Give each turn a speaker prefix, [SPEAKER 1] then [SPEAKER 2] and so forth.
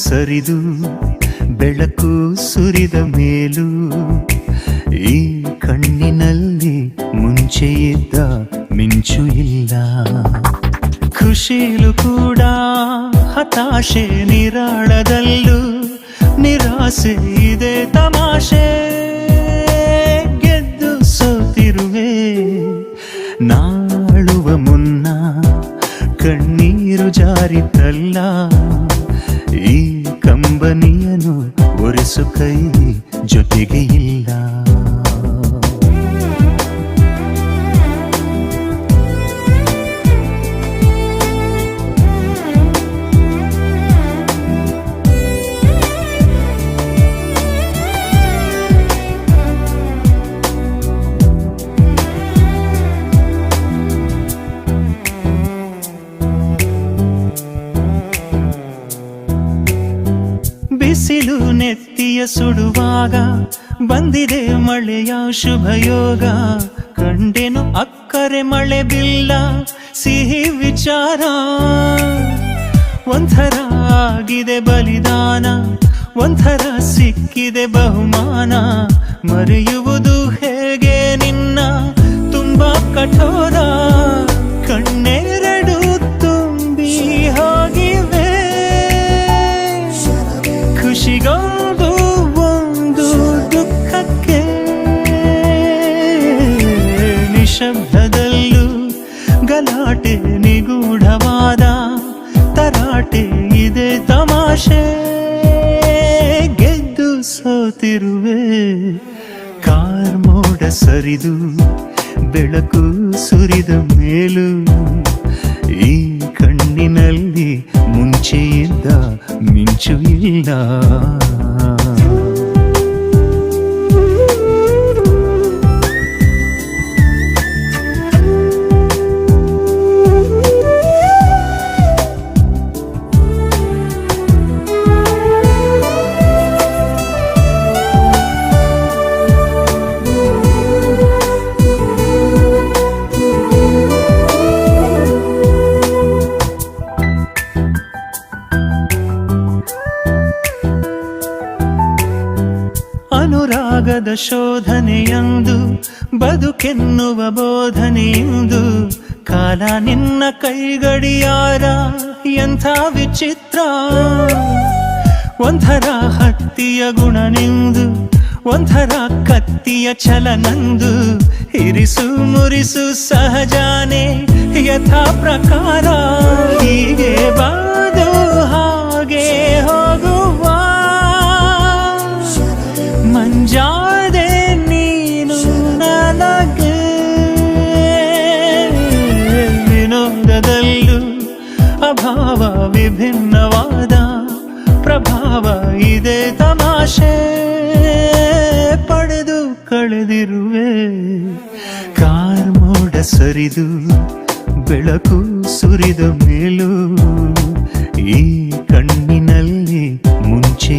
[SPEAKER 1] ಸರಿದು ಬೆಳಕು ಸುರಿದ ಮೇಲೂ ಈ ಕಣ್ಣಿನಲ್ಲಿ ಮುಂಚೆ ಇದ್ದ ಮಿಂಚು ಇಲ್ಲ. ಖುಷಿಲು ಕೂಡ ಹತಾಶೆ, ನಿರಾಳದಲ್ಲೂ ನಿರಾಸೆ ಇದೆ ತಮಾಷೆ. ಗೆದ್ದು ಸೋತಿರುವೆ ನಾಳುವ ಮುನ್ನ ಕಣ್ಣೀರು ಜಾರಿತಲ್ಲ. ಈ ಕಂಬನಿಯನು ಒರೆಸು ಕೈ ಜೊತೆಗೆ ಇಲ್ಲ. ಬಿಸಿಲು ನೆತ್ತಿಯ ಸುಡುವಾಗ ಬಂದಿದೆ ಮಳೆಯ ಶುಭಯೋಗ. ಕಂಡೆನು ಅಕ್ಕರೆ ಮಳೆ ಬಿಲ್ಲ ಸಿಹಿ ವಿಚಾರ. ಒಂಥರ ಆಗಿದೆ ಬಲಿದಾನ, ಒಂಥರ ಸಿಕ್ಕಿದೆ ಬಹುಮಾನ. ಮರೆಯುವುದು ಹೇಗೆ ನಿನ್ನ ತುಂಬಾ ಕಠೋರ. ಕಣ್ಣೆರಡು ತುಂಬಿ ಹೋಗಿವೆ, ಖುಷಿಗೊಂದು ಒಂದು ದುಃಖಕ್ಕೆ. ನಿಶಬ್ದದಲ್ಲೂ ಗಲಾಟೆ, ನಿಗೂಢವಾದ ತರಾಟೆ ಇದೆ ತಮಾಷೆ. ಗೆದ್ದು ಸೋತಿರುವೆ ಕಾರ್ಮೋಡ ಸರಿದು ಬೆಳಕು ಸುರಿದ ಮೇಲೂ ಈ ಕಣ್ಣಿನಲ್ಲಿ ಮುಂಚೆ ಇದ್ದ ಮಿಂಚು ಇಲ್ಲ. ಅನುರಾಗದ ಶೋಧನೆಯಂದು ಬದುಕೆನ್ನುವ ಬೋಧನೆಯಂದು. ಕಾಲ ನಿನ್ನ ಕೈಗಡಿಯಾರ ಎಂಥ ವಿಚಿತ್ರ. ಒಂಥರ ಹತ್ತಿಯ ಗುಣ ನಿಂದು, ಒಂಥರ ಕತ್ತಿಯ ಛಲನಂದು. ಇರಿಸು ಮುರಿಸು ಸಹಜಾನೆ ಯಥಾ ಪ್ರಕಾರ. ಹೀಗೆ ಬಾದು ಹಾಗೆ ಹೋಗುವ ಮಂಜಾದೆ ನೀನು ನನಗೆ. ವಿನೋದದಲ್ಲೂ ಅಭಾವ, ವಿಭಿನ್ನವಾದ ಪ್ರಭಾವ ಇದೆ ತಮಾಷೆ. ಪಡೆದು ಕಳೆದಿರುವೆ ಕಾರ್ಮೋಡ ಸರಿದು ಬೆಳಕು ಸುರಿದ ಮೇಲೂ ಈ ಕಣ್ಣಿನಲ್ಲಿ ಮುಂಚೆ